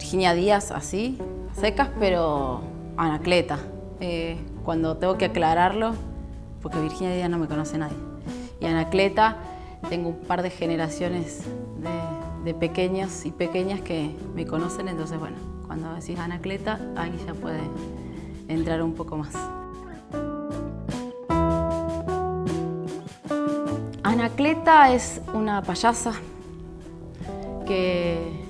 Virginia Díaz, así, secas, pero Anacleta. Cuando tengo que aclararlo, porque Virginia Díaz no me conoce nadie. Y Anacleta, tengo un par de generaciones de pequeños y pequeñas que me conocen, entonces bueno, cuando decís Anacleta, ahí ya puede entrar un poco más. Anacleta es una payasa que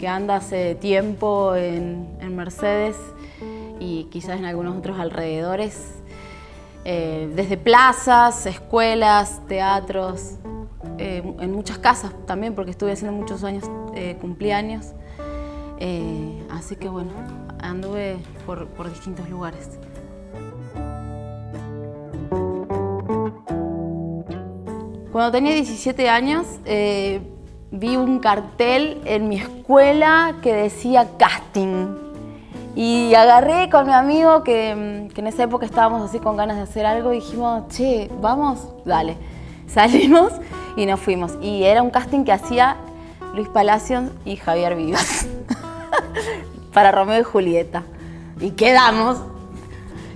anda hace tiempo en Mercedes y quizás en algunos otros alrededores, desde plazas, escuelas, teatros, en muchas casas también, porque estuve haciendo muchos años cumpleaños, así que bueno, anduve por distintos lugares. Cuando tenía 17 años, vi un cartel en mi escuela que decía casting. Y agarré con mi amigo, que en esa época estábamos así con ganas de hacer algo, y dijimos, che, vamos, dale. Salimos y nos fuimos. Y era un casting que hacía Luis Palacios y Javier Vivas para Romeo y Julieta. Y quedamos.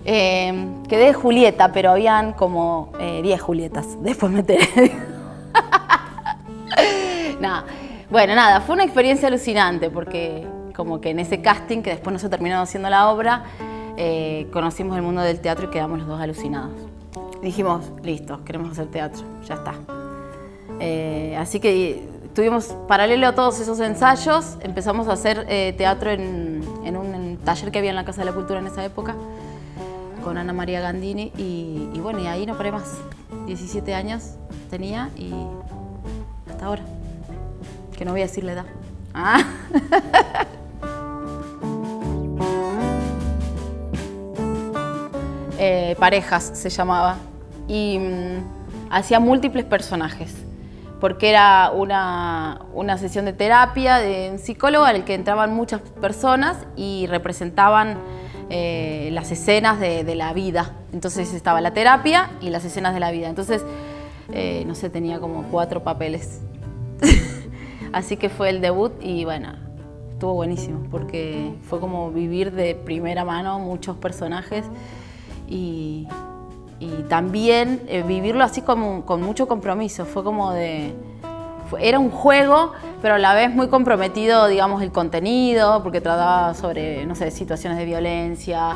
Quedé de Julieta, pero habían como 10 Julietas. Después me enteré. Nada. Bueno, nada, fue una experiencia alucinante porque como que en ese casting, que después no se terminó haciendo la obra, conocimos el mundo del teatro y quedamos los dos alucinados. Dijimos, listo, queremos hacer teatro, ya está. Así que tuvimos paralelo a todos esos ensayos, empezamos a hacer teatro en un taller que había en la Casa de la Cultura en esa época, con Ana María Gandini, y bueno, y ahí no paré más. 17 años tenía y hasta ahora, que no voy a decir la edad. Ah. Parejas se llamaba, y hacía múltiples personajes, porque era una sesión de terapia de un psicólogo al que entraban muchas personas y representaban las escenas de la vida. Entonces estaba la terapia y las escenas de la vida. Entonces, no sé, tenía como 4 papeles. Así que fue el debut y bueno, estuvo buenísimo porque fue como vivir de primera mano muchos personajes y también vivirlo así con mucho compromiso. Fue como era un juego, pero a la vez muy comprometido, digamos, el contenido, porque trataba sobre, no sé, situaciones de violencia,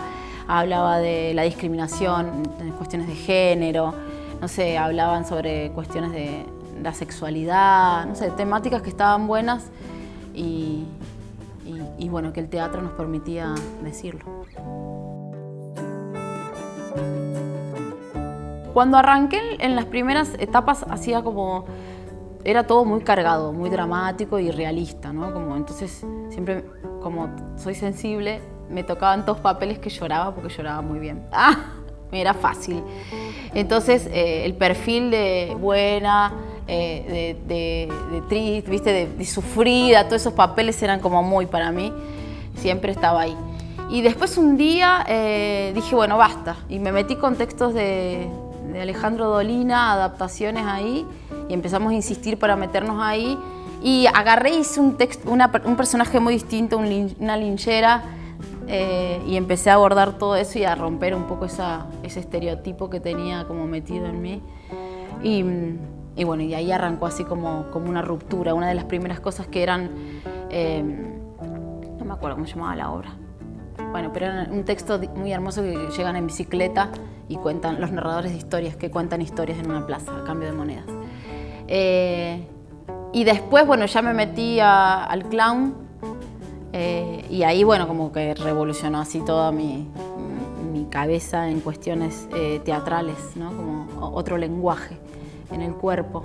hablaba de la discriminación, de cuestiones de género, no sé, hablaban sobre cuestiones de la sexualidad, no sé, temáticas que estaban buenas y bueno, que el teatro nos permitía decirlo. Cuando arranqué en las primeras etapas hacía como, era todo muy cargado, muy dramático y realista, ¿no? Entonces siempre, como soy sensible, me tocaban todos papeles que lloraba porque lloraba muy bien. Me era fácil. Entonces el perfil de buena, de triste, ¿viste? de sufrida, todos esos papeles eran como muy para mí, siempre estaba ahí. Y después un día dije, bueno, basta, y me metí con textos de Alejandro Dolina, adaptaciones ahí, y empezamos a insistir para meternos ahí, y agarré y hice un personaje muy distinto, una linchera, y empecé a abordar todo eso y a romper un poco ese estereotipo que tenía como metido en mí. Y bueno, y ahí arrancó así como una ruptura. Una de las primeras cosas que eran, no me acuerdo cómo se llamaba la obra. Bueno, pero era un texto muy hermoso que llegan en bicicleta y cuentan, los narradores de historias, que cuentan historias en una plaza a cambio de monedas. Y después, bueno, ya me metí al clown, y ahí, bueno, como que revolucionó así toda mi cabeza en cuestiones teatrales, ¿no? Como otro lenguaje en el cuerpo,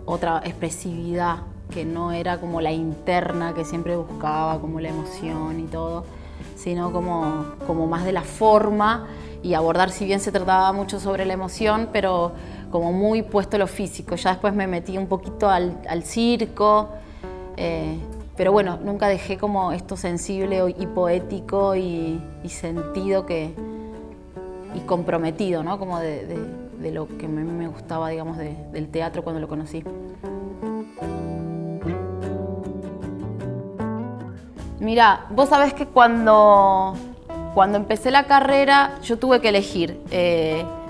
otra expresividad que no era como la interna que siempre buscaba, como la emoción y todo, sino como más de la forma, y abordar, si bien se trataba mucho sobre la emoción, pero como muy puesto lo físico. Ya después me metí un poquito al circo, pero bueno, nunca dejé como esto sensible y poético y sentido y comprometido, ¿no? Como de lo que a mí me gustaba, digamos, del teatro cuando lo conocí. Mirá, vos sabés que cuando empecé la carrera yo tuve que elegir.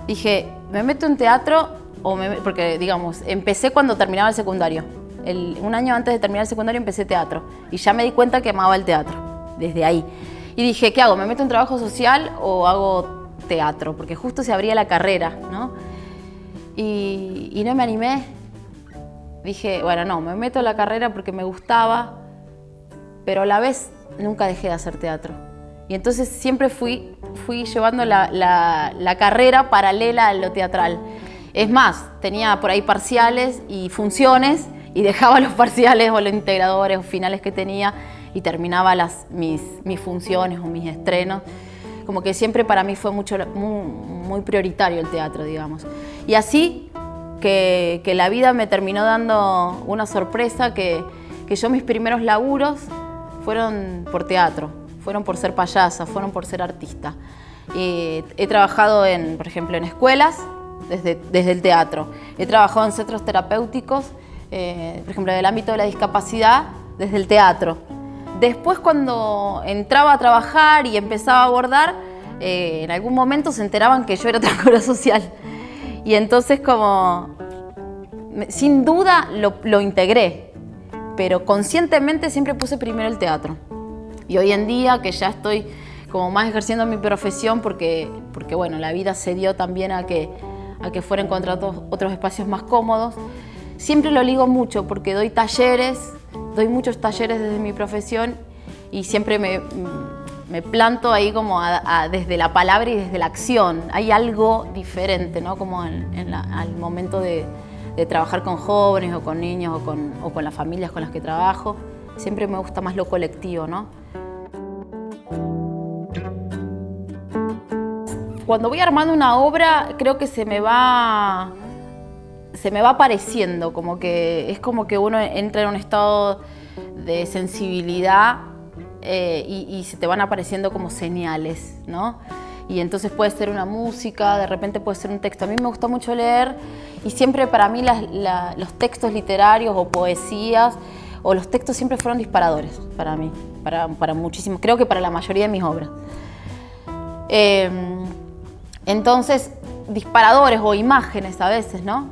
Dije, ¿me meto en teatro? Porque, digamos, empecé cuando terminaba el secundario. Un año antes de terminar el secundario empecé teatro. Y ya me di cuenta que amaba el teatro, desde ahí. Y dije, ¿qué hago? ¿Me meto en trabajo social o hago teatro? Porque justo se abría la carrera, ¿no? Y no me animé. Dije, bueno, no, me meto en la carrera porque me gustaba, pero a la vez nunca dejé de hacer teatro. Y entonces siempre fui llevando la carrera paralela a lo teatral. Es más, tenía por ahí parciales y funciones y dejaba los parciales o los integradores o finales que tenía y terminaba mis funciones o mis estrenos. Como que siempre para mí fue muy prioritario el teatro, digamos. Y así que la vida me terminó dando una sorpresa que yo mis primeros laburos fueron por teatro, fueron por ser payasa, fueron por ser artista. He trabajado, por ejemplo, en escuelas desde el teatro. He trabajado en centros terapéuticos, por ejemplo, del ámbito de la discapacidad, desde el teatro. Después, cuando entraba a trabajar y empezaba a abordar, en algún momento se enteraban que yo era trabajadora social. Y entonces, como, sin duda, lo integré, pero conscientemente siempre puse primero el teatro. Y hoy en día, que ya estoy como más ejerciendo mi profesión, porque bueno, la vida se dio también a que fuera encontrados otros espacios más cómodos, siempre lo ligo mucho porque doy muchos talleres desde mi profesión y siempre me planto ahí como desde la palabra y desde la acción. Hay algo diferente, ¿no? Como al momento de trabajar con jóvenes o con niños o con las familias con las que trabajo. Siempre me gusta más lo colectivo, ¿no? Cuando voy armando una obra, creo que se me va apareciendo, es como que uno entra en un estado de sensibilidad y se te van apareciendo como señales, ¿no? Y entonces puede ser una música, de repente puede ser un texto. A mí me gusta mucho leer y siempre para mí los textos literarios o poesías o los textos siempre fueron disparadores para mí, para muchísimos, creo que para la mayoría de mis obras. Entonces, disparadores o imágenes a veces, ¿no?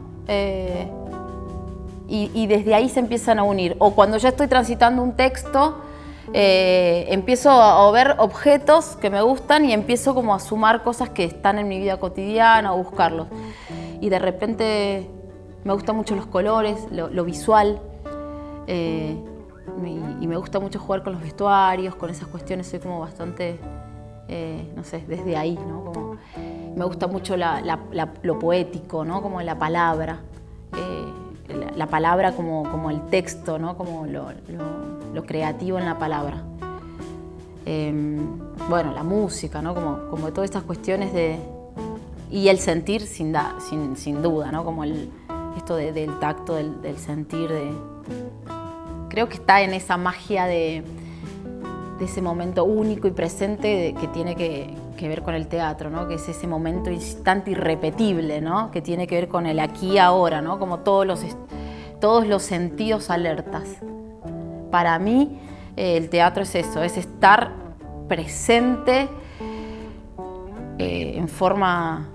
Y desde ahí se empiezan a unir. O cuando ya estoy transitando un texto, empiezo a ver objetos que me gustan y empiezo como a sumar cosas que están en mi vida cotidiana o buscarlos. Y de repente me gustan mucho los colores, lo visual. Y me gusta mucho jugar con los vestuarios, con esas cuestiones. Soy como bastante, no sé, desde ahí, ¿no? Como, me gusta mucho lo poético, ¿no? Como la palabra. La palabra como el texto, ¿no? Como lo creativo en la palabra. Bueno, la música, ¿no? Como todas estas cuestiones y el sentir sin duda, ¿no? Como esto del tacto, del sentir. Creo que está en esa magia de ese momento único y presente que tiene que ver con el teatro, ¿no? Que es ese momento instante irrepetible, ¿no? Que tiene que ver con el aquí y ahora, ¿no? Como todos los sentidos alertas. Para mí, el teatro es eso, es estar presente en forma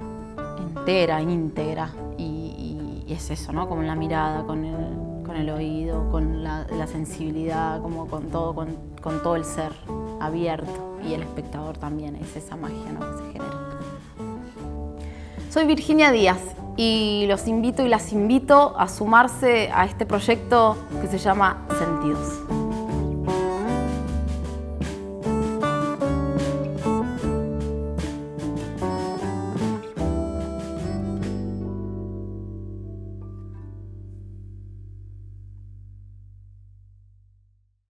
entera, íntegra. Y es eso, ¿no? Como la mirada, con el oído, con la sensibilidad, como con todo el ser abierto. Y el espectador también, es esa magia, ¿no? Que se genera. Soy Virginia Díaz y los invito y las invito a sumarse a este proyecto que se llama Sentidos.